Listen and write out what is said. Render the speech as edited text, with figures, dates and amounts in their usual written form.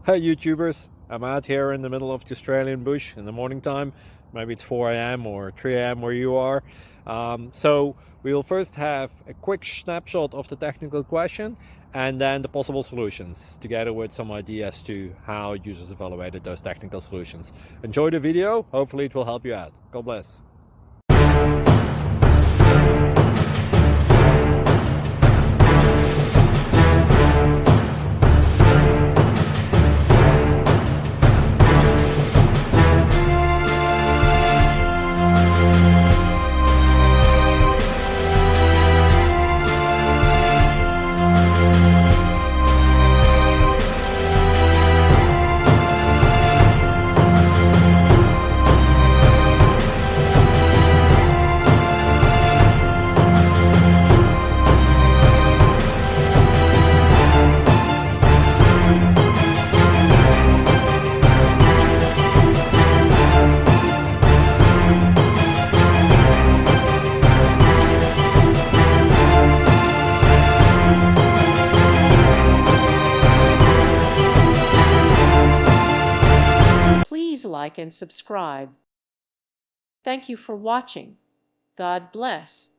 Hey YouTubers, I'm out here in the middle of the Australian bush in the morning time. Maybe it's 4 a.m. or 3 a.m. where you are. So we'll first have a quick snapshot of the technical question and then the possible solutions, together with some ideas to how users evaluated those technical solutions. Enjoy the video, hopefully it will help you out. God bless. Please like and subscribe. Thank you for watching. God bless.